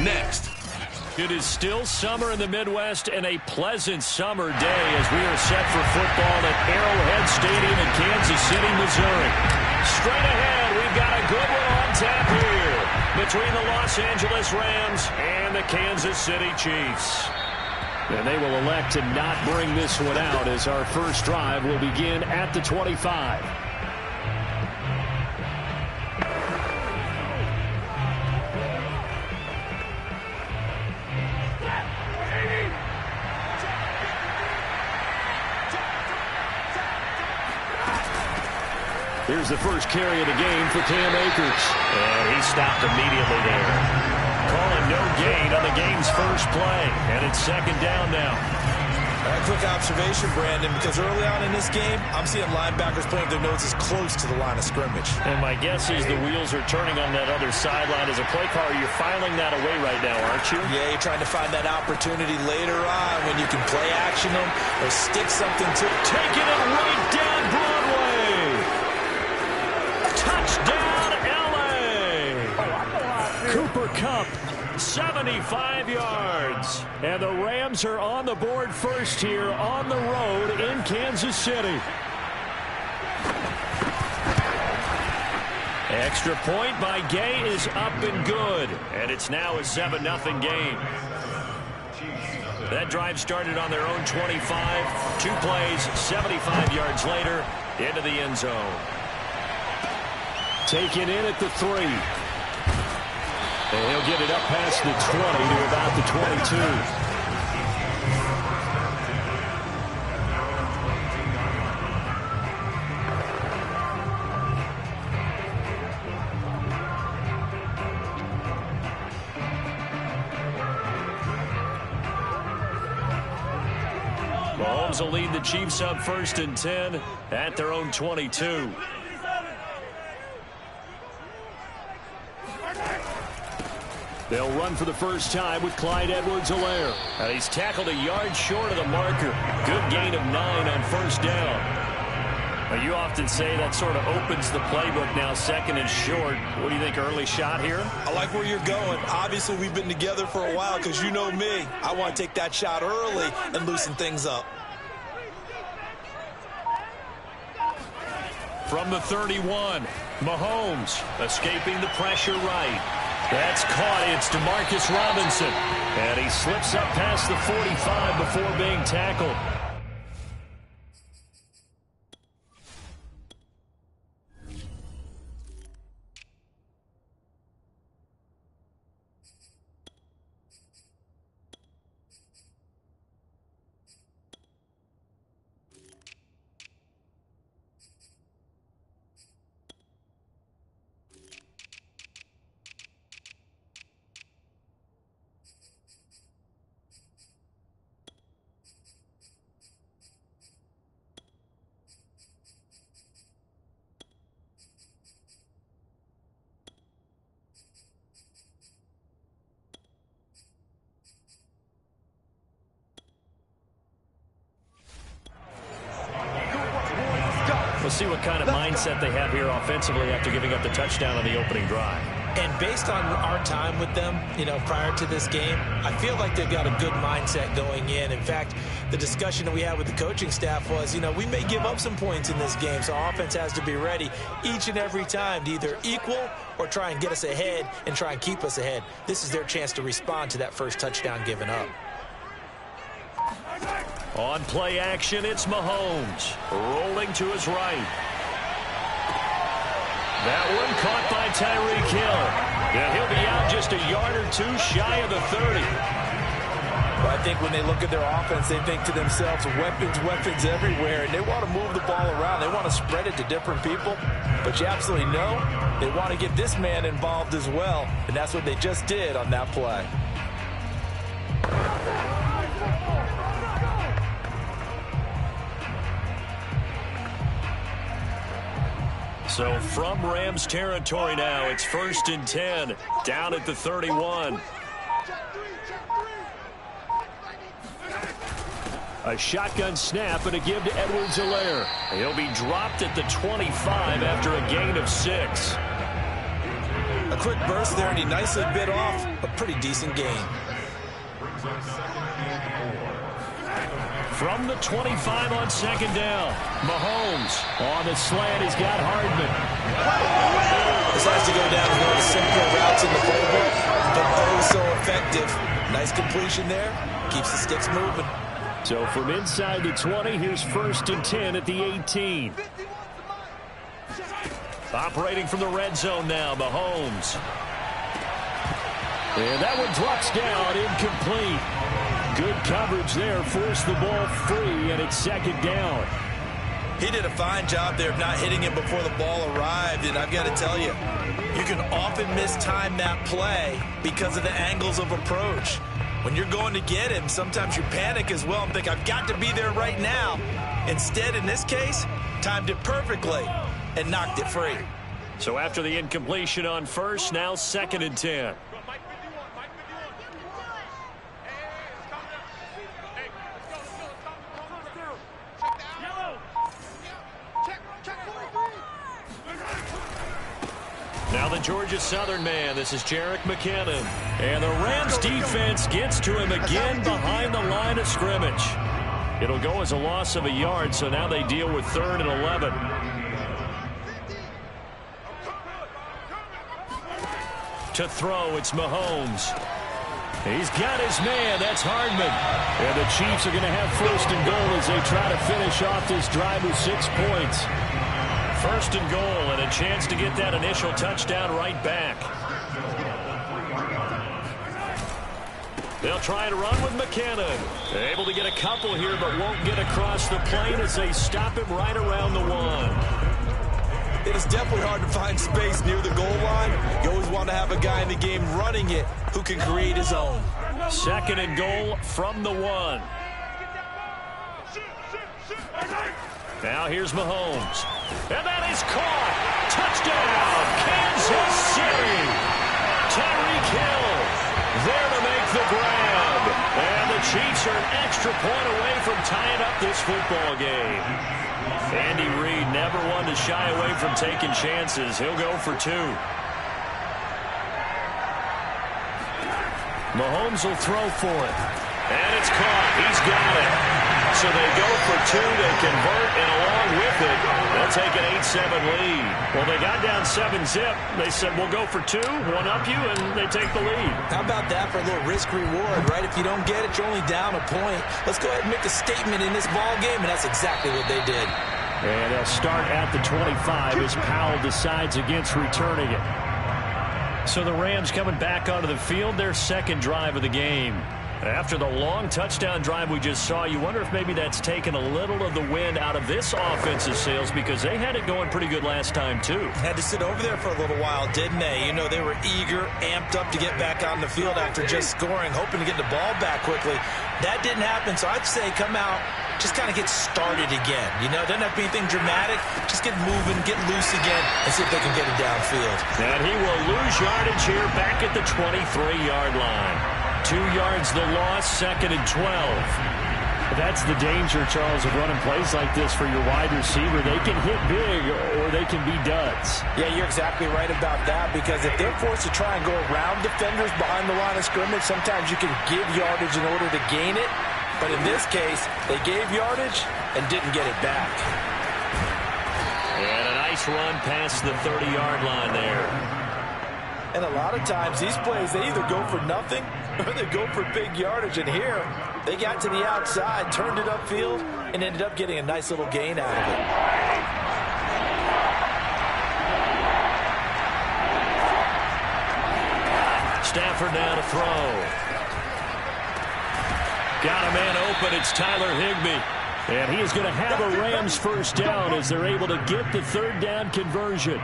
next. It is still summer in the Midwest and a pleasant summer day as we are set for football at Arrowhead Stadium in Kansas City, Missouri. Straight ahead, we've got a good one on tap here between the Los Angeles Rams and the Kansas City Chiefs. And they will elect to not bring this one out as our first drive will begin at the 25. Here's the first carry of the game for Cam Akers. And he stopped immediately there. Calling no gain on the game's first play. And it's second down now. A quick observation, Brandon, because early on in this game, I'm seeing linebackers playing their noses close to the line of scrimmage. And my guess is the wheels are turning on that other sideline. As a play caller, you're filing that away right now, aren't you? Yeah, you're trying to find that opportunity later on when you can play action them or stick something to it. Taking it right down Broadway. Touchdown, L.A. Cooper Kupp, 75 yards. And the Rams are on the board first here on the road in Kansas City. Extra point by Gay is up and good. And it's now a 7-0 game. That drive started on their own 25. 2 plays, 75 yards later, into the end zone. Taken in at the 3. And he'll get it up past the 20 to about the 22. Mahomes will lead the Chiefs up 1st and 10 at their own 22. They'll run for the first time with Clyde Edwards-Helaire. And he's tackled a yard short of the marker. Good gain of 9 on first down. Now, you often say that sort of opens the playbook now, 2nd and short. What do you think, early shot here? I like where you're going. Obviously, we've been together for a while because you know me. I want to take that shot early and loosen things up. From the 31, Mahomes escaping the pressure right. That's caught. It's DeMarcus Robinson. And he slips up past the 45 before being tackled. We'll see what kind of mindset they have here offensively after giving up the touchdown on the opening drive. And based on our time with them, prior to this game, I feel like they've got a good mindset going in. In fact, the discussion that we had with the coaching staff was, we may give up some points in this game, so our offense has to be ready each and every time to either equal or try and get us ahead and try and keep us ahead. This is their chance to respond to that first touchdown given up. On play action, it's Mahomes rolling to his right. That one caught by Tyreek Hill. And he'll be out just a yard or 2 shy of the 30. Well, I think when they look at their offense, they think to themselves, weapons everywhere, and they want to move the ball around. They want to spread it to different people. But you absolutely know they want to get this man involved as well, and that's what they just did on that play. So from Rams territory now, it's 1st and 10, down at the 31. A shotgun snap and a give to Edwards-Helaire. He'll be dropped at the 25 after a gain of 6. A quick burst there, and he nicely bit off a pretty decent gain. From the 25 on second down, Mahomes on the slant. He's got Hardman. This has to go down as one of the simpler routes in the playbook, but oh so effective. Nice completion there. Keeps the sticks moving. So from inside the 20, here's 1st and 10 at the 18. Operating from the red zone now, Mahomes. And that one drops down, incomplete. Good coverage there, forced the ball free, and it's 2nd down. He did a fine job there of not hitting him before the ball arrived, and I've got to tell you, you can often mistime that play because of the angles of approach. When you're going to get him, sometimes you panic as well and think, I've got to be there right now. Instead, in this case, timed it perfectly and knocked it free. So after the incompletion on first, now 2nd and 10. Now the Georgia Southern man, this is Jerick McKinnon. And the Rams defense gets to him again behind the line of scrimmage. It'll go as a loss of a yard, so now they deal with 3rd and 11. To throw, it's Mahomes. He's got his man, that's Hardman. And the Chiefs are going to have 1st and goal as they try to finish off this drive with 6 points. 1st and goal, and a chance to get that initial touchdown right back. They'll try to run with McKinnon. Able to get a couple here, but won't get across the plane as they stop him right around the 1. It is definitely hard to find space near the goal line. You always want to have a guy in the game running it who can create his own. 2nd and goal from the 1. Now here's Mahomes. And that is caught. Touchdown, Kansas City. Tyreek Hill there to make the grab. And the Chiefs are an extra point away from tying up this football game. Andy Reid never one to shy away from taking chances. He'll go for 2. Mahomes will throw for it. And it's caught. He's got it. So they go for 2, they convert, and along with it, they'll take an 8-7 lead. Well, they got down 7-zip. They said, we'll go for 2, one up you, and they take the lead. How about that for a little risk-reward, right? If you don't get it, you're only down a point. Let's go ahead and make a statement in this ball game, and that's exactly what they did. And they'll start at the 25 as Powell decides against returning it. So the Rams coming back onto the field, their 2nd drive of the game. After the long touchdown drive we just saw, you wonder if maybe that's taken a little of the wind out of this offensive sails because they had it going pretty good last time, too. Had to sit over there for a little while, didn't they? You know, they were eager, amped up to get back on the field after just scoring, hoping to get the ball back quickly. That didn't happen, so I'd say come out, just kind of get started again. You know, it doesn't have to be anything dramatic. Just get moving, get loose again, and see if they can get it downfield. And he will lose yardage here back at the 23-yard line. 2 yards the loss, 2nd and 12. That's the danger, Charles, of running plays like this for your wide receiver. They can hit big or they can be duds. Yeah, you're exactly right about that because if they're forced to try and go around defenders behind the line of scrimmage, sometimes you can give yardage in order to gain it. But in this case, they gave yardage and didn't get it back. And a nice run past the 30-yard line there. And a lot of times, these plays, they either go for nothing or they go for big yardage. And here, they got to the outside, turned it upfield, and ended up getting a nice little gain out of it. Stafford now to throw. Got a man open. It's Tyler Higbee. And he is going to have a Rams 1st down as they're able to get the 3rd down conversion.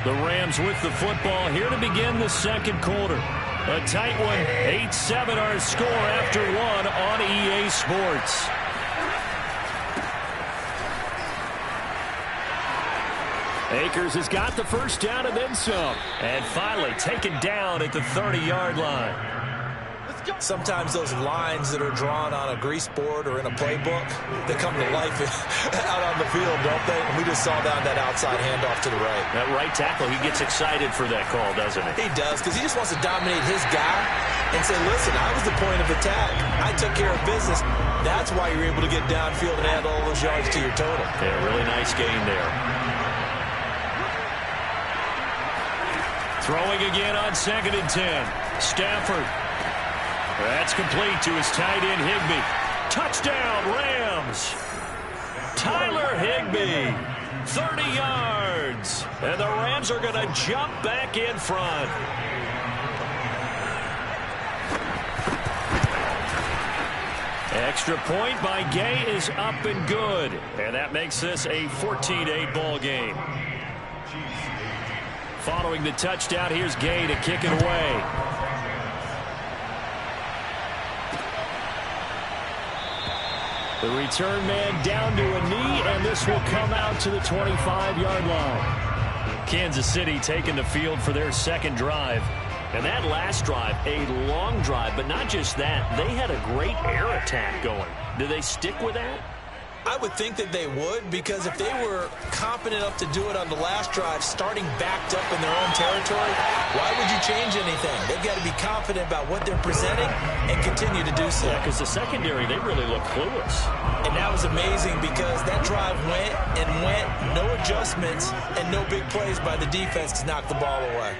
The Rams with the football here to begin the 2nd quarter. A tight one, 8-7 our score after 1 on EA Sports. Akers has got the 1st down and then some. And finally taken down at the 30-yard line. sometimes those lines that are drawn on a grease board or in a playbook, they come to life out on the field, don't they? And we just saw that outside handoff to the right. That right tackle, he gets excited for that call, doesn't he? He does, because he just wants to dominate his guy and say, listen, I was the point of attack. I took care of business. That's why you're able to get downfield and add all those yards to your total. Yeah, really nice gain there. Throwing again on 2nd and 10. Stafford. That's complete to his tight end, Higbee. Touchdown, Rams. Tyler Higbee, 30 yards. And the Rams are going to jump back in front. Extra point by Gay is up and good. And that makes this a 14-8 ball game. Following the touchdown, here's Gay to kick it away. The return man down to a knee, and this will come out to the 25-yard line. Kansas City taking the field for their second drive. And that last drive, a long drive, but not just that. They had a great air attack going. Do they stick with that? I would think that they would, because if they were confident enough to do it on the last drive, starting backed up in their own territory, why would you change anything? They've got to be confident about what they're presenting and continue to do so. Yeah, because the secondary, they really look clueless. And that was amazing, because that drive went and went, no adjustments, and no big plays by the defense to knock the ball away.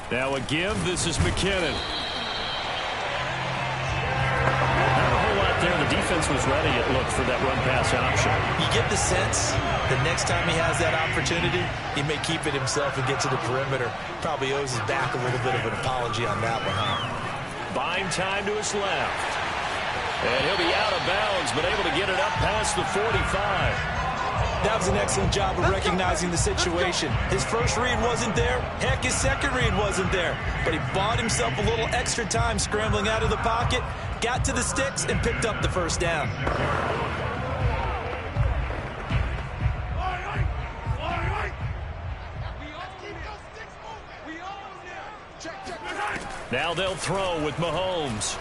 Now a give. This is McKinnon. There, the defense was ready, it looked, for that run-pass option. You get the sense that next time he has that opportunity, he may keep it himself and get to the perimeter. Probably owes his back a little bit of an apology on that one, huh? Buying time to his left. And he'll be out of bounds, but able to get it up past the 45. That was an excellent job of recognizing the situation. His first read wasn't there. Heck, his second read wasn't there. But he bought himself a little extra time scrambling out of the pocket, got to the sticks, and picked up the first down. Now they'll throw with Mahomes.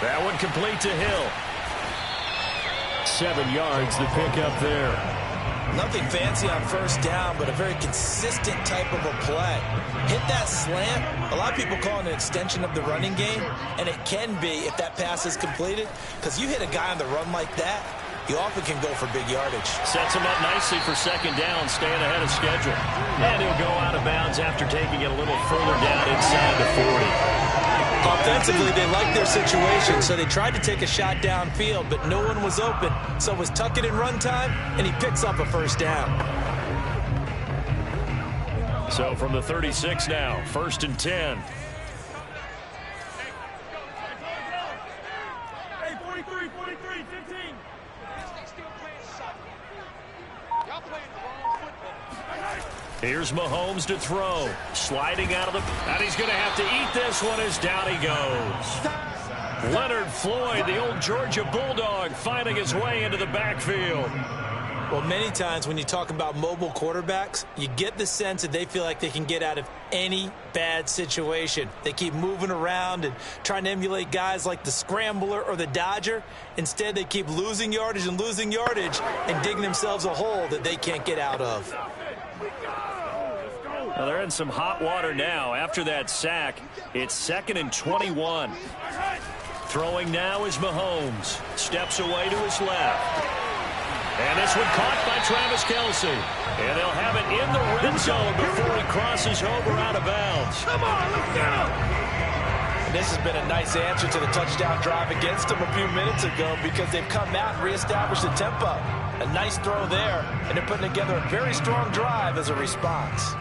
That one complete to Hill. 7 yards to pick up there. Nothing fancy on first down, but a very consistent type of a play. Hit that slant. A lot of people call it an extension of the running game, and it can be if that pass is completed, because you hit a guy on the run like that, you often can go for big yardage. Sets him up nicely for second down, staying ahead of schedule. And he'll go out of bounds after taking it a little further down inside the 40. Offensively, they liked their situation, so they tried to take a shot downfield, but no one was open. So it was tuck it in run time, and he picks up a first down. So from the 36 now, 1st and 10. Hey, 43, 15. Y'all playing the wrong football. Here's Mahomes to throw. Sliding out of the... And he's going to have to eat this one as down he goes. Leonard Floyd, the old Georgia Bulldog, finding his way into the backfield. Well, many times when you talk about mobile quarterbacks, you get the sense that they feel like they can get out of any bad situation. They keep moving around and trying to emulate guys like the Scrambler or the Dodger. Instead, they keep losing yardage and digging themselves a hole that they can't get out of. Well, they're in some hot water now. After that sack, it's 2nd and 21. Throwing now is Mahomes. Steps away to his left. And this one caught by Travis Kelce. And they'll have it in the red zone before he crosses over out of bounds. Come on, let's go! This has been a nice answer to the touchdown drive against them a few minutes ago, because they've come out and reestablished the tempo. A nice throw there, and they're putting together a very strong drive as a response.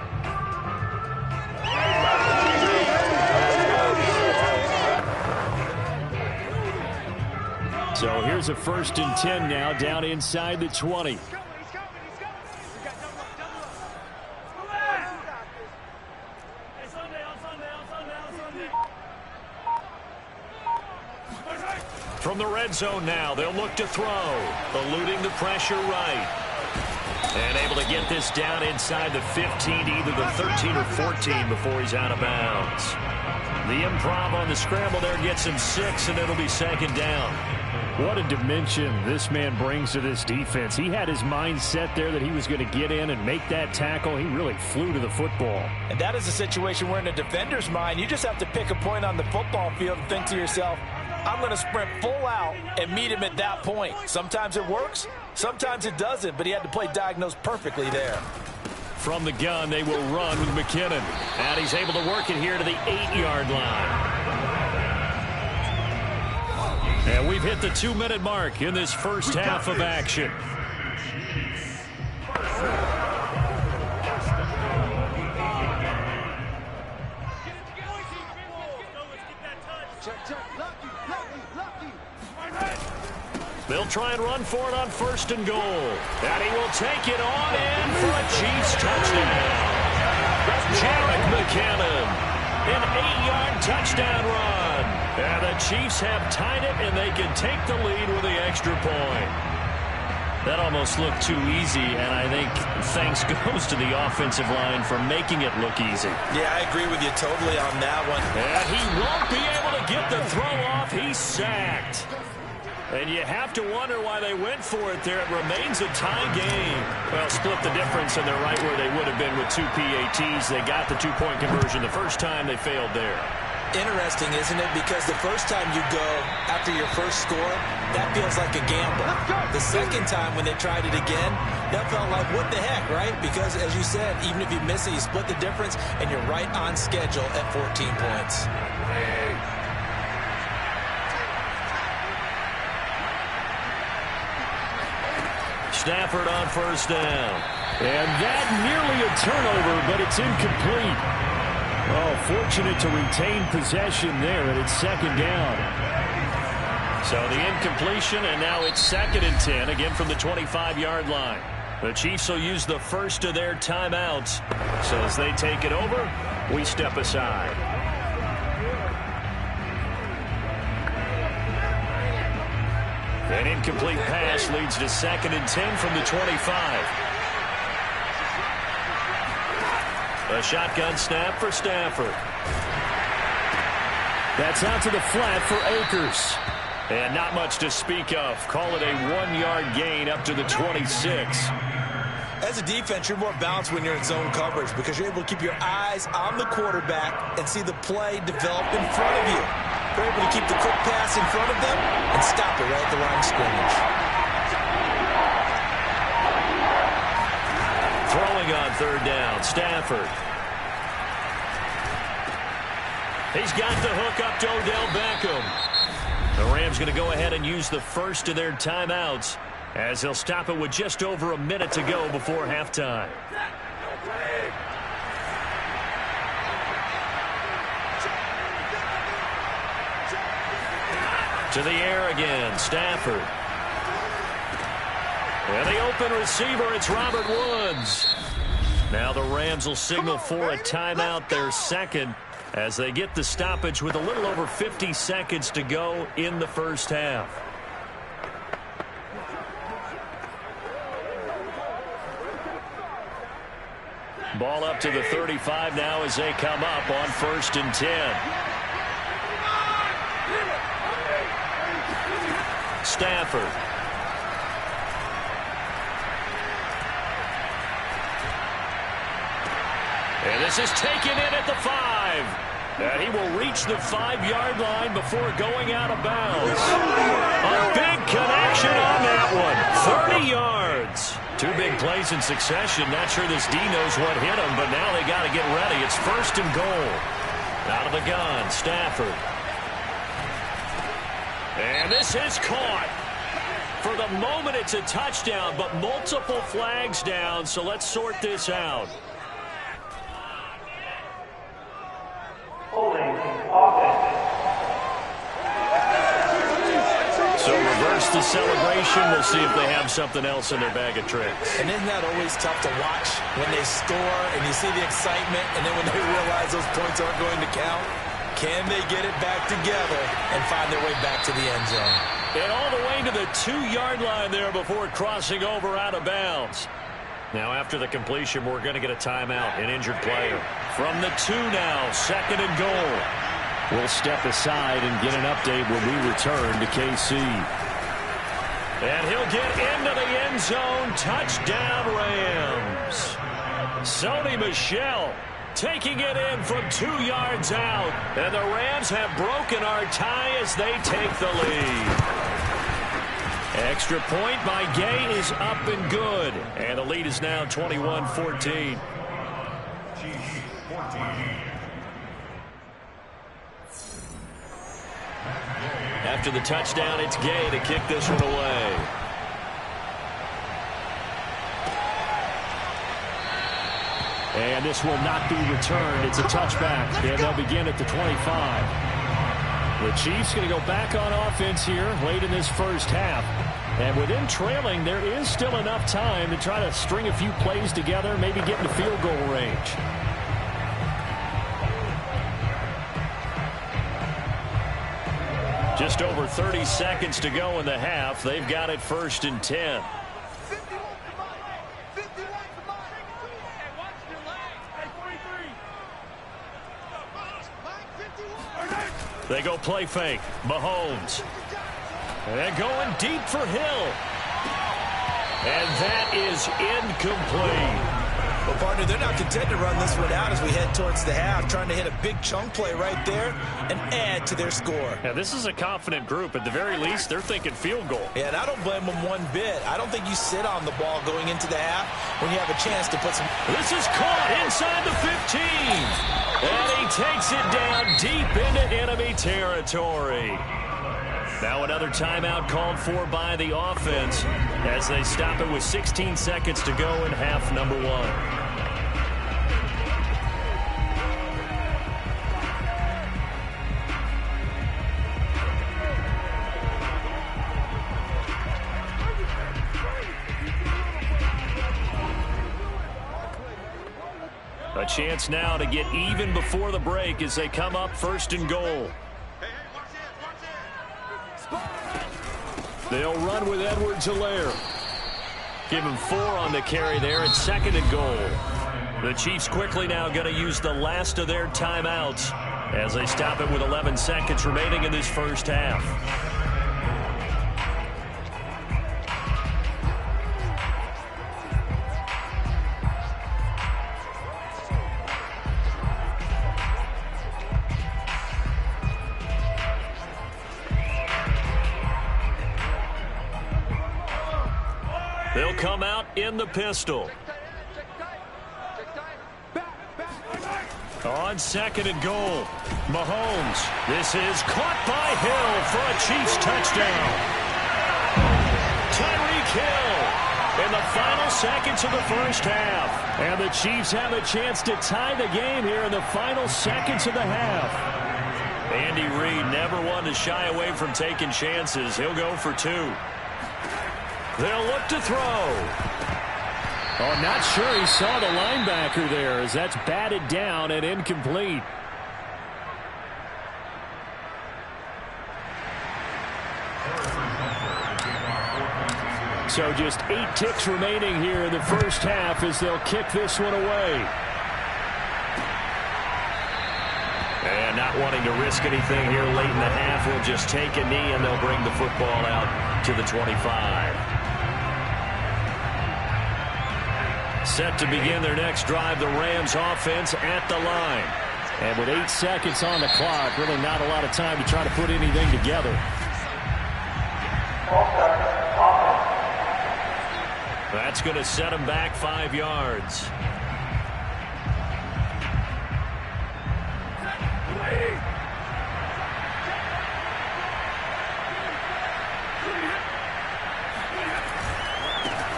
So here's a 1st and 10 now, down inside the 20. From the red zone now, they'll look to throw. Eluding the pressure right. And able to get this down inside the 15 to either the 13 or 14 before he's out of bounds. The improv on the scramble there gets him 6, and it'll be second down. What a dimension this man brings to this defense. He had his mind set there that he was going to get in and make that tackle. He really flew to the football. And that is a situation where in a defender's mind, you just have to pick a point on the football field and think to yourself, I'm going to sprint full out and meet him at that point. Sometimes it works, sometimes it doesn't, but he had to play diagnose perfectly there. From the gun, they will run with McKinnon. And he's able to work it here to the 8-yard line. And we've hit the 2-minute mark in this first half of action. They'll try and run for it on 1st and goal. And he will take it on in for a Chiefs touchdown. Jarek McKinnon, an 8-yard touchdown run. And the Chiefs have tied it, and they can take the lead with the extra point. That almost looked too easy, and I think thanks goes to the offensive line for making it look easy. Yeah, I agree with you totally on that one. And he won't be able to get the throw off. He's sacked. And you have to wonder why they went for it there. It remains a tie game. Well, split the difference, and they're right where they would have been with 2 PATs. They got the 2-point conversion the first time. They failed there. Interesting, isn't it? Because the first time you go after your first score, that feels like a gamble. The second time when they tried it again, that felt like, what the heck, right? Because, as you said, even if you miss it, you split the difference, and you're right on schedule at 14 points. Stafford on 1st down. And that nearly a turnover, but it's incomplete. Oh, fortunate to retain possession there, and it's 2nd down. So the incompletion, and now it's 2nd and 10, again from the 25-yard line. The Chiefs will use the first of their timeouts. So as they take it over, we step aside. An incomplete pass leads to 2nd and 10 from the 25. A shotgun snap for Stafford. That's out to the flat for Akers. And not much to speak of. Call it a 1-yard gain up to the 26. As a defense, you're more balanced when you're in zone coverage because you're able to keep your eyes on the quarterback and see the play develop in front of you. You're able to keep the quick pass in front of them and stop it right at the line of scrimmage. Throwing on 3rd down, Stafford. He's got the hook up to Odell Beckham. The Rams going to go ahead and use the first of their timeouts as they'll stop it with just over a minute to go before halftime. To the air again, Stafford. And the open receiver, it's Robert Woods. Now the Rams will signal for a timeout, their 2nd, as they get the stoppage with a little over 50 seconds to go in the first half. Ball up to the 35 now as they come up on 1st and 10. Stafford. And this is taken in at the 5. And he will reach the 5-yard line before going out of bounds. A big connection on that one. 30 yards. 2 big plays in succession. Not sure this D knows what hit him, but now they got to get ready. It's 1st and goal. Out of the gun, Stafford. And this is caught. For the moment, it's a touchdown, but multiple flags down, so let's sort this out. So reverse the celebration. We'll see if they have something else in their bag of tricks. And isn't that always tough to watch when they score and you see the excitement, and then when they realize those points aren't going to count? Can they get it back together and find their way back to the end zone? And all the way to the 2-yard line there before crossing over out of bounds. Now after the completion, we're going to get a timeout, an injured player. From the 2 now, 2nd and goal. We'll step aside and get an update when we return to KC. And he'll get into the end zone. Touchdown, Rams. Sony Michel taking it in from 2 yards out. And the Rams have broken our tie as they take the lead. Extra point by Gay is up and good. And the lead is now 21-14. After the touchdown, it's Gay to kick this one away. And this will not be returned. It's a touchback. And they'll begin at the 25. The Chiefs going to go back on offense here late in this first half. And with them trailing, there is still enough time to try to string a few plays together, maybe get into field goal range. Just over 30 seconds to go in the half. They've got it 1st and 10. They go play fake. Mahomes. And they're going deep for Hill. And that is incomplete. Well, partner, they're not content to run this one out as we head towards the half, trying to hit a big chunk play right there and add to their score. Yeah, this is a confident group. At the very least, they're thinking field goal. Yeah, and I don't blame them one bit. I don't think you sit on the ball going into the half when you have a chance to put some... This is caught inside the 15. And he takes it down deep into enemy territory. Now another timeout called for by the offense as they stop it with 16 seconds to go in half number 1. A chance now to get even before the break as they come up 1st and goal. They'll run with Edwards-Helaire. Give him 4 on the carry there at 2nd and goal. The Chiefs quickly now going to use the last of their timeouts as they stop it with 11 seconds remaining in this first half. They'll come out in the pistol. On 2nd and goal, Mahomes. This is caught by Hill for a Chiefs touchdown. Tyreek Hill in the final seconds of the first half. And the Chiefs have a chance to tie the game here in the final seconds of the half. Andy Reid never one to shy away from taking chances. He'll go for 2. They'll look to throw. Oh, not sure he saw the linebacker there as that's batted down and incomplete. So just 8 ticks remaining here in the first half as they'll kick this one away. And not wanting to risk anything here late in the half, will just take a knee and they'll bring the football out to the 25. Set to begin their next drive, the Rams offense at the line. And with 8 seconds on the clock, really not a lot of time to try to put anything together. That's going to set them back 5 yards.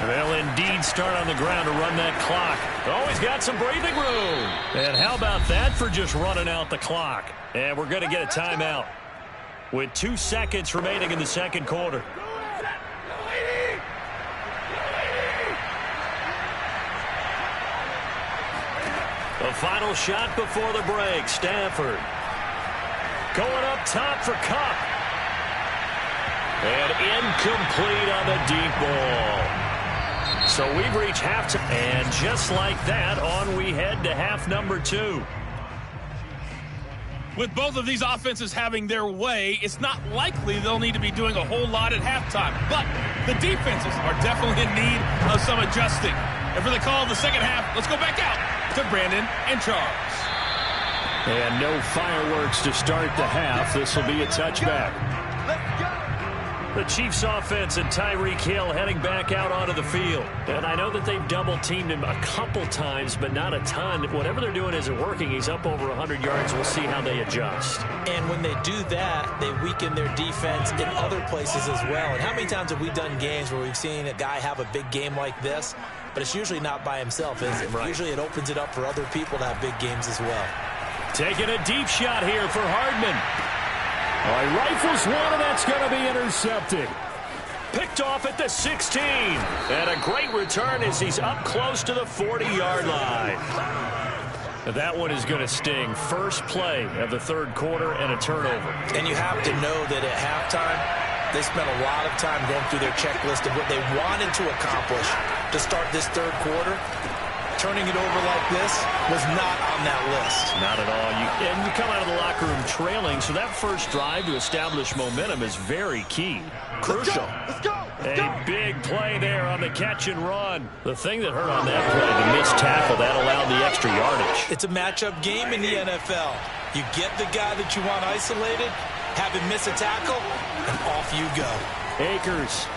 They'll indeed start on the ground to run that clock. Oh, he's got some breathing room. And how about that for just running out the clock? And we're going to get a timeout with 2 seconds remaining in the second quarter. The final shot before the break. Stafford going up top for Kupp. And incomplete on the deep ball. So we've reached halftime. And just like that, on we head to half number 2. With both of these offenses having their way, it's not likely they'll need to be doing a whole lot at halftime. But the defenses are definitely in need of some adjusting. And for the call of the second half, let's go back out to Brandon and Charles. And no fireworks to start the half. This will be a touchback. The Chiefs offense and Tyreek Hill heading back out onto the field. And I know that they've double-teamed him a couple times, but not a ton. Whatever they're doing isn't working. He's up over 100 yards. We'll see how they adjust. And when they do that, they weaken their defense in other places as well. And how many times have we done games where we've seen a guy have a big game like this, but it's usually not by himself, is it? Right. Usually it opens it up for other people to have big games as well. Taking a deep shot here for Hardman. He rifles one, and that's going to be intercepted. Picked off at the 16. And a great return as he's up close to the 40-yard line. That one is going to sting. First play of the third quarter and a turnover. And you have to know that at halftime, they spent a lot of time going through their checklist of what they wanted to accomplish to start this third quarter. Turning it over like this was not on that list. Not at all. And you come out of the locker room trailing, so that first drive to establish momentum is very key. Crucial. Let's go. A big play there on the catch and run. The thing that hurt on that play, the missed tackle, that allowed the extra yardage. It's a matchup game in the NFL. You get the guy that you want isolated, have him miss a tackle, and off you go. Akers.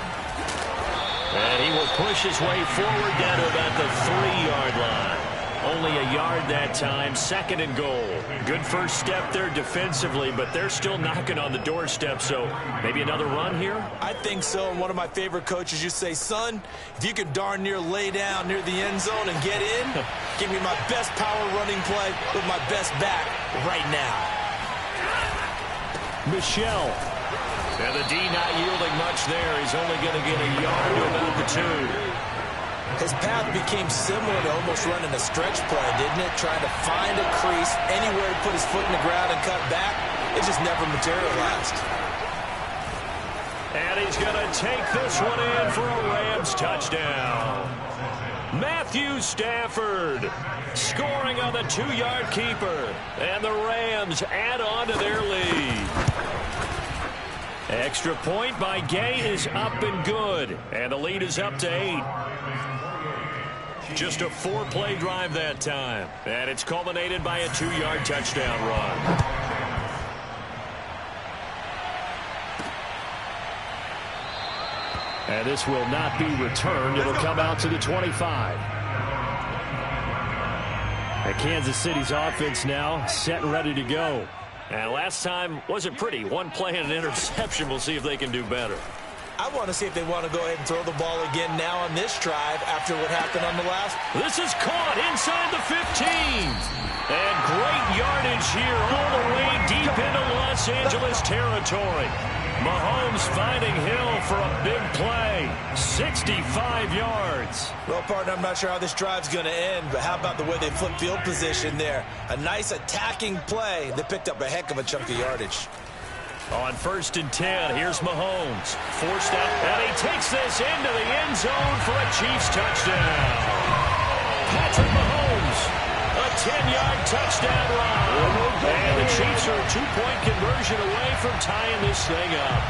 And he will push his way forward down to about the 3-yard line. Only a yard that time, second and goal. Good first step there defensively, but they're still knocking on the doorstep, so maybe another run here? I think so, and one of my favorite coaches, you say, son, if you can darn near lay down near the end zone and get in, give me my best power running play with my best back right now. Michelle. And the D not yielding much there. He's only going to get a yard to about the 2. His path became similar to almost running a stretch play, didn't it? Trying to find a crease, anywhere to put his foot in the ground and cut back. It just never materialized. And he's going to take this one in for a Rams touchdown. Matthew Stafford scoring on the 2-yard keeper. And the Rams add on to their lead. Extra point by Gay is up and good. And the lead is up to 8. Just a 4-play drive that time. And it's culminated by a 2-yard touchdown run. And this will not be returned. It'll come out to the 25. And Kansas City's offense now set and ready to go. And last time wasn't pretty. One play and an interception. We'll see if they can do better. I want to see if they want to go ahead and throw the ball again now on this drive after what happened on the last. This is caught inside the 15. And great yardage here all the way deep into Los Angeles territory. Mahomes finding Hill for a big play. 65 yards. Well, partner, I'm not sure how this drive's going to end, but how about the way they flip field position there? A nice attacking play. They picked up a heck of a chunk of yardage. On 1st and 10, here's Mahomes. Forced out, and he takes this into the end zone for a Chiefs touchdown. Patrick Mahomes, a 10-yard touchdown run. And the Chiefs are a 2-point conversion away from tying this thing up.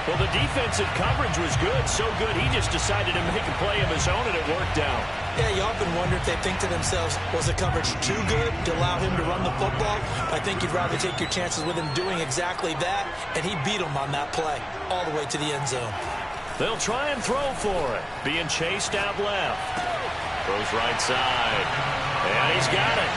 Well, the defensive coverage was good, so good he just decided to make a play of his own, and it worked out. Yeah, you often wonder if they think to themselves, was the coverage too good to allow him to run the football? I think you'd rather take your chances with him doing exactly that, and he beat him on that play all the way to the end zone. They'll try and throw for it. Being chased out left. Throws right side. And he's got it.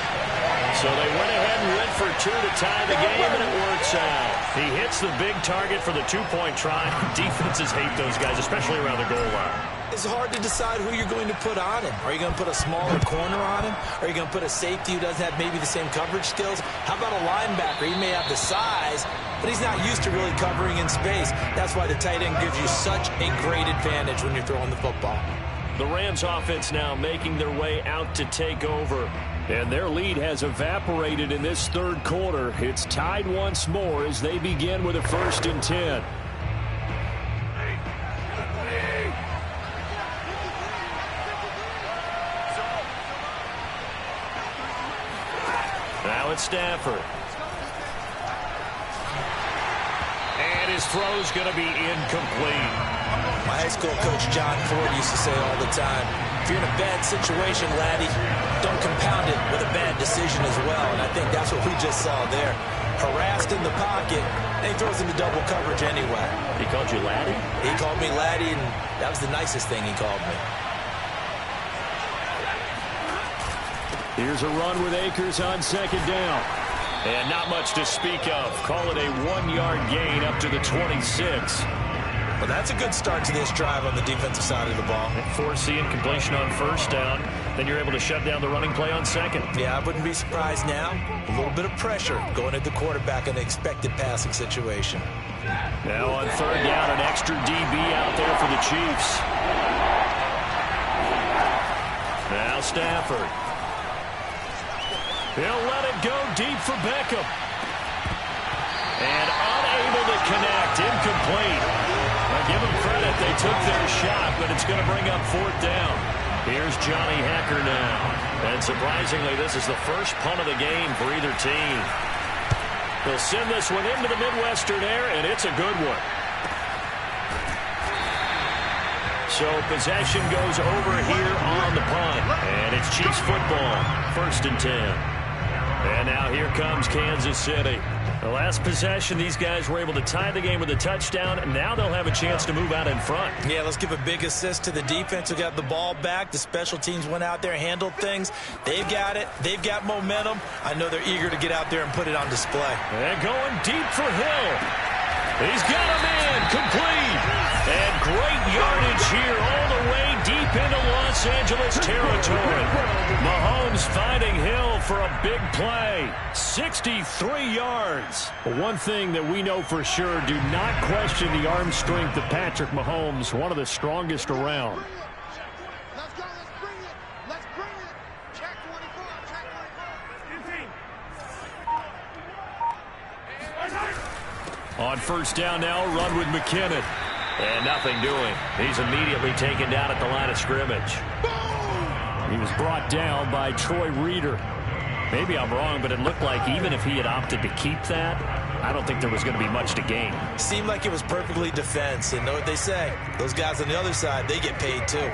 So they went ahead and went for 2 to tie the game, and it works out. He hits the big target for the 2-point try. Defenses hate those guys, especially around the goal line. It's hard to decide who you're going to put on him. Are you going to put a smaller corner on him? Are you going to put a safety who doesn't have maybe the same coverage skills? How about a linebacker? He may have the size, but he's not used to really covering in space. That's why the tight end gives you such a great advantage when you're throwing the football. The Rams offense now making their way out to take over. And their lead has evaporated in this third quarter. It's tied once more as they begin with a 1st and 10. Matt Stafford. And his throw's going to be incomplete. My high school coach, John Ford, used to say all the time, if you're in a bad situation, laddie, don't compound it with a bad decision as well. And I think that's what we just saw there. Harassed in the pocket, and he throws into double coverage anyway. He called you laddie? He called me laddie, and that was the nicest thing he called me. Here's a run with Akers on second down. And not much to speak of. Call it a 1-yard gain up to the 26. Well, that's a good start to this drive on the defensive side of the ball. Forcing completion on first down. Then you're able to shut down the running play on second. Yeah, I wouldn't be surprised now. A little bit of pressure going at the quarterback in an expected passing situation. Now on third down, an extra DB out there for the Chiefs. Now Stafford. He'll let it go deep for Beckham. And unable to connect. Incomplete. Now give them credit. They took their shot, but it's going to bring up fourth down. Here's Johnny Hacker now. And surprisingly, this is the first punt of the game for either team. They'll send this one into the Midwestern air, and it's a good one. So possession goes over here on the punt. And it's Chiefs football. 1st and 10. And now here comes Kansas City. The last possession, these guys were able to tie the game with a touchdown, and now they'll have a chance to move out in front. Yeah, let's give a big assist to the defense who got the ball back. The special teams went out there, handled things. They've got it. They've got momentum. I know they're eager to get out there and put it on display. And going deep for Hill. He's got him in. Complete. And great yardage here all the way deep into Los Angeles territory. Mahomes finding Hill for a big play. 63 yards. One thing that we know for sure, do not question the arm strength of Patrick Mahomes, one of the strongest around. Let's go. Let's bring it. Let's bring it. Check 24. Check 24. On first down now, run with McKinnon. And nothing doing. He's immediately taken down at the line of scrimmage. He was brought down by Troy Reeder. Maybe I'm wrong, but it looked like even if he had opted to keep that, I don't think there was going to be much to gain. Seemed like it was perfectly defense. And know what they say? Those guys on the other side, they get paid too.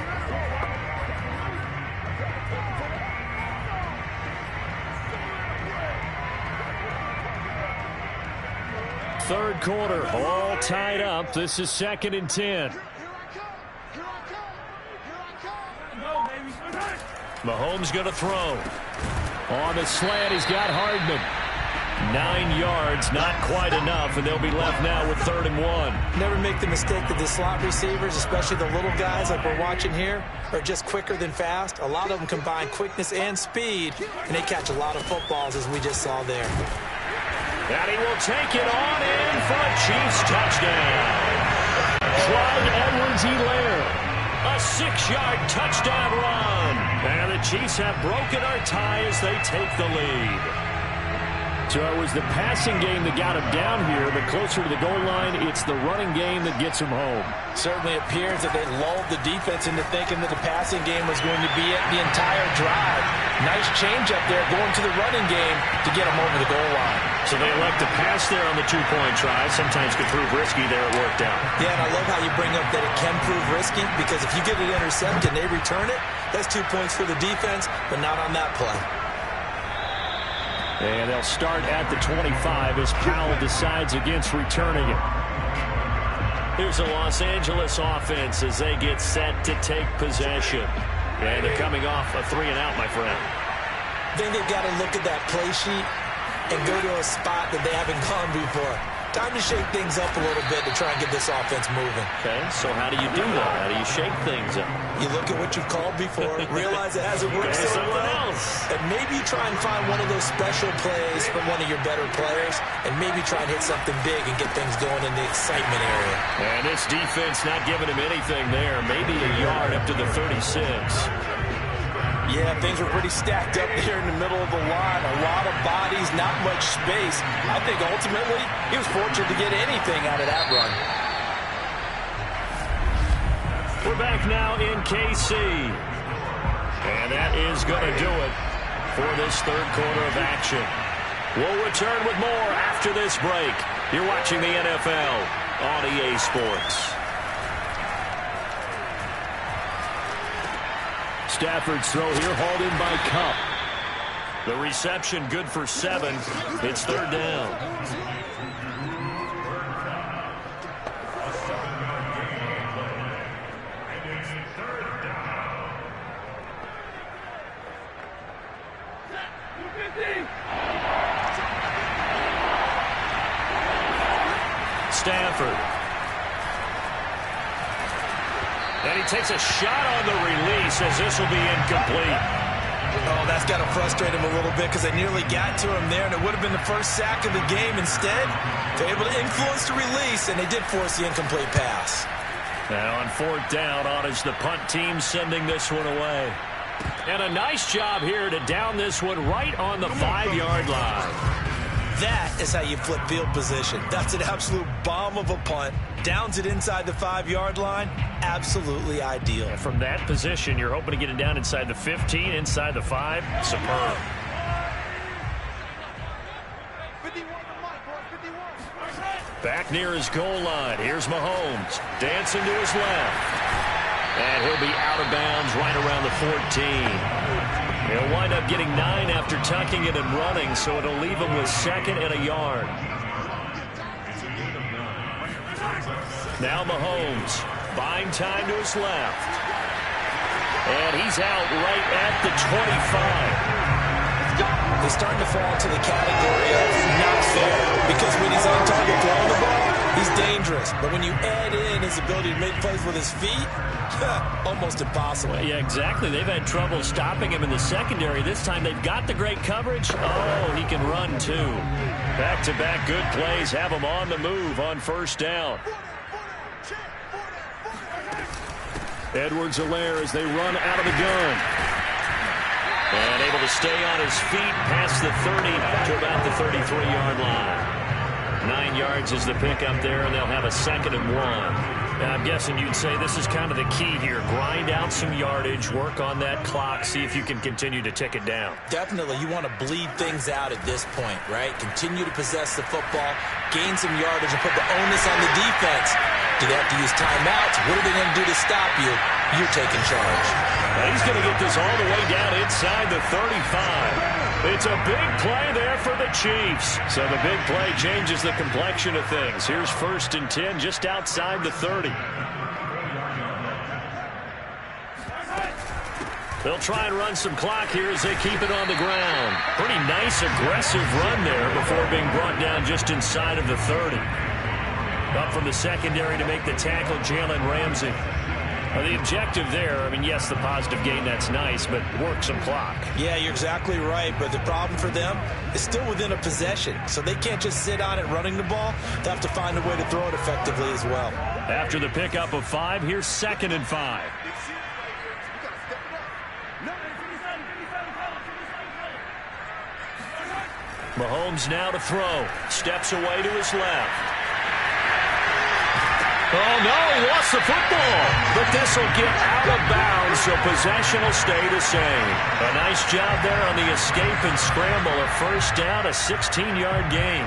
Third quarter, all tied up. This is 2nd and 10. Here I come. Here I come. Here I come. Mahomes going to throw. On the slant, he's got Hardman. 9 yards, not quite enough, and they'll be left now with 3rd and 1. Never make the mistake that the slot receivers, especially the little guys like we're watching here, are just quicker than fast. A lot of them combine quickness and speed, and they catch a lot of footballs, as we just saw there. And he will take it on in for a Chiefs touchdown. Clyde Edwards-Helaire. A 6-yard touchdown run. And the Chiefs have broken our tie as they take the lead. So it was the passing game that got him down here, but closer to the goal line, it's the running game that gets him home. Certainly appears that they lulled the defense into thinking that the passing game was going to be it the entire drive. Nice change up there going to the running game to get them over the goal line. So they elect to pass there on the 2-point try. Sometimes could prove risky there. It worked out. Yeah, and I love how you bring up that it can prove risky, because if you get it intercepted and they return it, that's 2 points for the defense, but not on that play. And they'll start at the 25 as Powell decides against returning it. Here's the Los Angeles offense as they get set to take possession. And they're coming off a 3-and-out, my friend. I think they've got to look at that play sheet and go to a spot that they haven't gone before. Time to shake things up a little bit to try and get this offense moving. Okay, so how do you do that? How do you shake things up? You look at what you've called before, realize it hasn't worked so well, and maybe try and find one of those special plays from one of your better players, and maybe try and hit something big and get things going in the excitement area. And this defense not giving him anything there. Maybe a yard up to the 36. Yeah, things were pretty stacked up there in the middle of the line. A lot of bodies, not much space. I think ultimately he was fortunate to get anything out of that run. We're back now in KC. And that is going to do it for this third quarter of action. We'll return with more after this break. You're watching the NFL on EA Sports. Stafford's throw here hauled in by Cup. The reception good for 7. It's 3rd down. Stafford. And he takes a shot on the release as this will be incomplete. Oh, that's got to frustrate him a little bit because they nearly got to him there, and it would have been the first sack of the game. Instead, they're able to influence the release, and they did force the incomplete pass. Now on 4th down, on is the punt team sending this one away. And a nice job here to down this one right on the 5-yard line. That is how you flip field position. That's an absolute bomb of a punt. Downs it inside the 5-yard line. Absolutely ideal. And from that position, you're hoping to get it down inside the 15, inside the 5. Superb. 51. Back near his goal line. Here's Mahomes. Dancing to his left. And he'll be out of bounds right around the 14. He'll wind up getting 9 after tucking it and running, so it'll leave him with 2nd and a yard. Now Mahomes, buying time to his left. And he's out right at the 25. He's starting to fall into the category of not fair, because when he's on target throwing the ball, he's dangerous. But when you add in his ability to make plays with his feet, almost impossible. Yeah, exactly. They've had trouble stopping him in the secondary. This time they've got the great coverage. Oh, he can run too. Back-to-back good plays have him on the move on 1st down. Edwards-Helaire as they run out of the gun. And able to stay on his feet past the 30 to about the 33-yard line. 9 yards is the pickup there, and they'll have a 2nd and 1. And I'm guessing you'd say this is kind of the key here. Grind out some yardage, work on that clock, see if you can continue to tick it down. Definitely, you want to bleed things out at this point, right? Continue to possess the football, gain some yardage, and put the onus on the defense. Do they have to use timeouts? What are they going to do to stop you? You're taking charge. Now he's going to get this all the way down inside the 35. It's a big play there for the Chiefs. So the big play changes the complexion of things. Here's 1st and 10 just outside the 30. They'll try and run some clock here as they keep it on the ground. Pretty nice, aggressive run there before being brought down just inside of the 30. Up from the secondary to make the tackle, Jalen Ramsey. The objective there, I mean, yes, the positive gain, that's nice, but work some clock. Yeah, you're exactly right, but the problem for them is still within a possession, so they can't just sit on it running the ball. They have to find a way to throw it effectively as well. After the pickup of 5, here's 2nd and 5. Mahomes now to throw. Steps away to his left. Oh, no, he lost the football. But this will get out of bounds, so possession will stay the same. A nice job there on the escape and scramble. A 1st down, a 16-yard gain.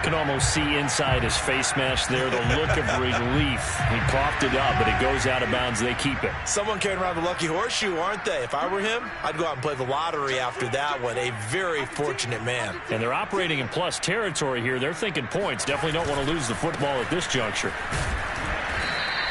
Can almost see inside his face mask there, the look of relief. He coughed it up, but it goes out of bounds. They keep it. Someone carrying around the lucky horseshoe, aren't they? If I were him, I'd go out and play the lottery after that one. A very fortunate man. And they're operating in plus territory here. They're thinking points. Definitely don't want to lose the football at this juncture.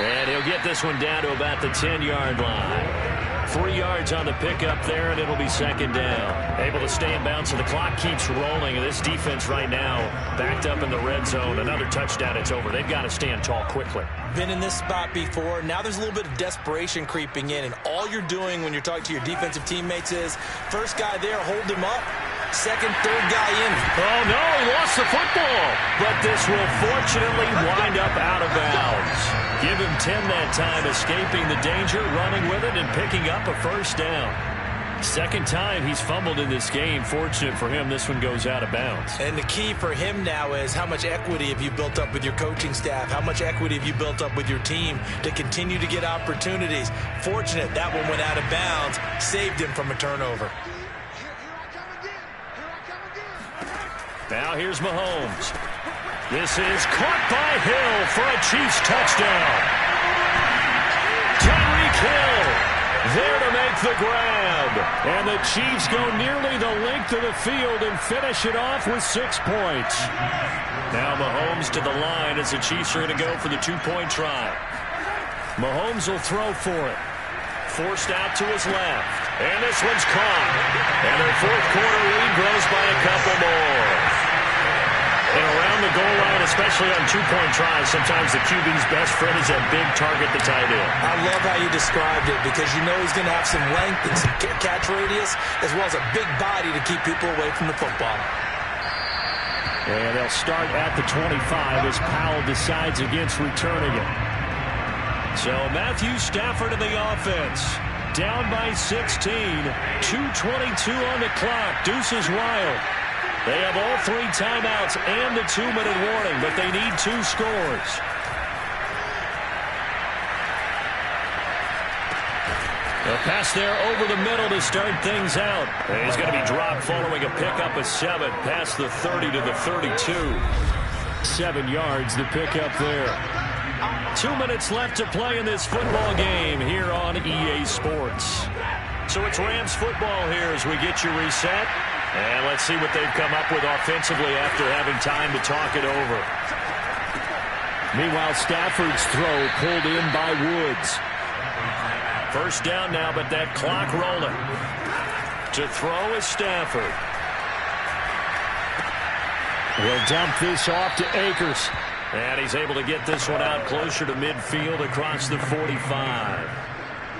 And he'll get this one down to about the 10-yard line. 3 yards on the pickup there, and it'll be 2nd down. Able to stay in bounds, so the clock keeps rolling. And this defense right now backed up in the red zone. Another touchdown, it's over. They've got to stand tall quickly. Been in this spot before. Now there's a little bit of desperation creeping in, and all you're doing when you're talking to your defensive teammates is, first guy there, hold him up. 2nd, 3rd guy in. Oh, no, he lost the football. But this will fortunately wind up out of bounds. Give him 10 that time, escaping the danger, running with it, and picking up a 1st down. 2nd time he's fumbled in this game. Fortunate for him, this one goes out of bounds. And the key for him now is how much equity have you built up with your coaching staff? How much equity have you built up with your team to continue to get opportunities? Fortunate that one went out of bounds, saved him from a turnover. Now here's Mahomes. This is caught by Hill for a Chiefs touchdown. Tyreek Hill there to make the grab. And the Chiefs go nearly the length of the field and finish it off with 6 points. Now Mahomes to the line as the Chiefs are going to go for the 2-point try. Mahomes will throw for it. Forced out to his left. And this one's caught. And their fourth quarter lead grows by a couple more. And around the goal line, especially on 2-point tries, sometimes the QB's best friend is that big target, the tight end. I love how you described it because you know he's going to have some length and some catch radius as well as a big body to keep people away from the football. And they'll start at the 25 as Powell decides against returning it. So Matthew Stafford in the offense. Down by 16. 2:22 on the clock. Deuces wild. They have all 3 timeouts and the 2-minute warning, but they need 2 scores. A pass there over the middle to start things out. And he's going to be dropped following a pickup of 7 past the 30 to the 32. 7 yards, the pickup there. 2 minutes left to play in this football game here on EA Sports. So it's Rams football here as we get you reset. And let's see what they've come up with offensively after having time to talk it over. Meanwhile, Stafford's throw pulled in by Woods. First down now, but that clock rolling. To throw is Stafford. He'll dump this off to Akers. And he's able to get this one out closer to midfield across the 45.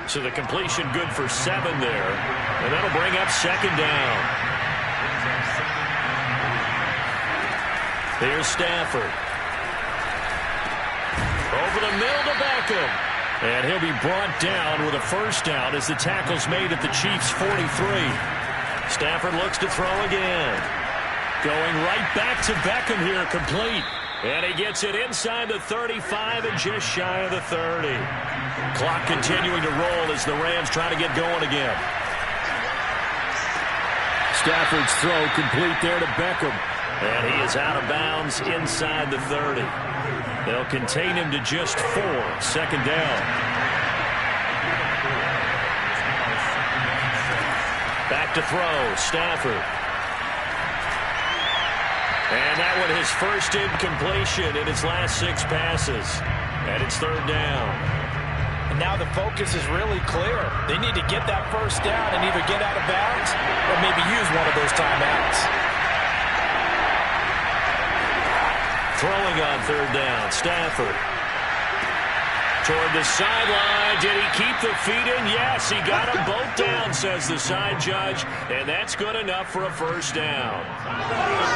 So the completion good for 7 there. And that'll bring up second down. Here's Stafford. Over the middle to Beckham. And he'll be brought down with a first down as the tackle's made at the Chiefs' 43. Stafford looks to throw again. Going right back to Beckham here, complete. And he gets it inside the 35 and just shy of the 30. Clock continuing to roll as the Rams try to get going again. Stafford's throw complete there to Beckham. And he is out of bounds inside the 30. They'll contain him to just 4. Second down. Back to throw. Stafford. And that one his first incompletion in his last 6 passes. And it's third down. And now the focus is really clear. They need to get that first down and either get out of bounds or maybe use one of those timeouts. Throwing on third down, Stafford. Toward the sideline. Did he keep the feet in? Yes, he got them both down, says the side judge. And that's good enough for a first down.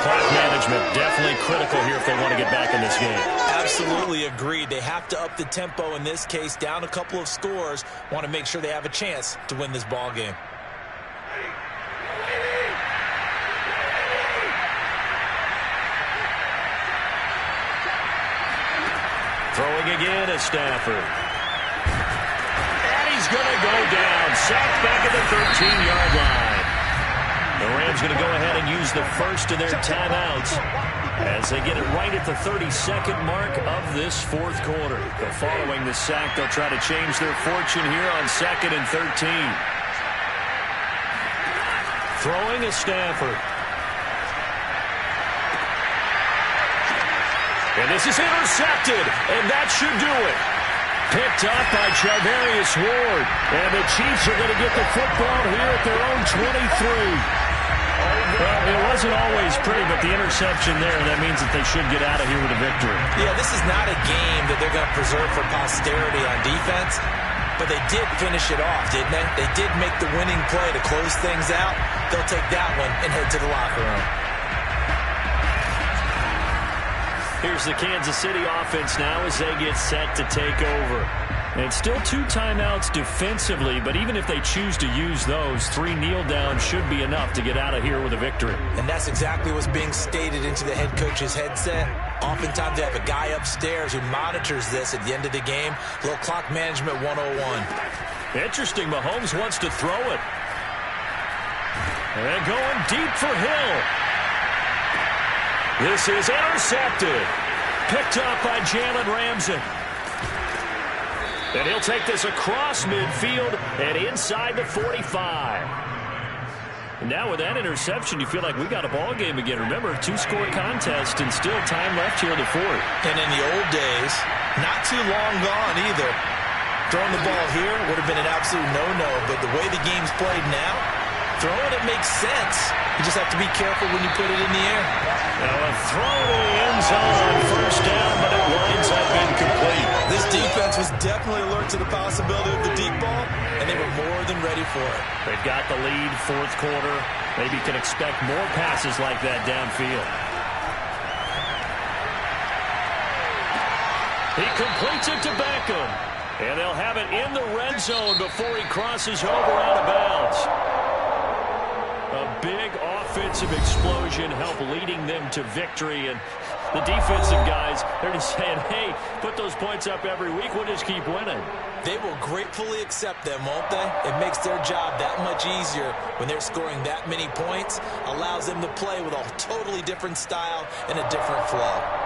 Clock management definitely critical here if they want to get back in this game. Absolutely agreed. They have to up the tempo in this case, down a couple of scores. Want to make sure they have a chance to win this ball game. Throwing again is Stafford. And he's going to go down. Sacked back at the 13-yard line. The Rams going to go ahead and use the first of their timeouts as they get it right at the 32nd mark of this fourth quarter. But following the sack, they'll try to change their fortune here on 2nd and 13. Throwing is Stafford. And this is intercepted, and that should do it. Picked up by Charvarius Ward. And the Chiefs are going to get the football here at their own 23. Well, it wasn't always pretty, but the interception there, that means that they should get out of here with a victory. Yeah, this is not a game that they're going to preserve for posterity on defense, but they did finish it off, didn't they? They did make the winning play to close things out. They'll take that one and head to the locker room. Here's the Kansas City offense now as they get set to take over. And still 2 timeouts defensively, but even if they choose to use those, 3 kneel downs should be enough to get out of here with a victory. And that's exactly what's being stated into the head coach's headset. Oftentimes they have a guy upstairs who monitors this at the end of the game. A little clock management 101. Interesting. Mahomes wants to throw it. And going deep for Hill. This is intercepted. Picked up by Jalen Ramsey. And he'll take this across midfield and inside the 45. And now with that interception, you feel like we got a ball game again. Remember, 2-score contest and still time left here in the fourth. And in the old days, not too long gone either. Throwing the ball here would have been an absolute no-no, but the way the game's played now, throwing it makes sense. You just have to be careful when you put it in the air. Now a throw to the end zone on first down, but it winds up incomplete. This defense was definitely alert to the possibility of the deep ball, and they were more than ready for it. They've got the lead, fourth quarter. Maybe can expect more passes like that downfield. He completes it to Beckham. And they'll have it in the red zone before he crosses over out of bounds. A big offensive explosion helped leading them to victory. And the defensive guys, they're just saying, hey, put those points up every week. We'll just keep winning. They will gratefully accept them, won't they? It makes their job that much easier when they're scoring that many points. Allows them to play with a totally different style and a different flow.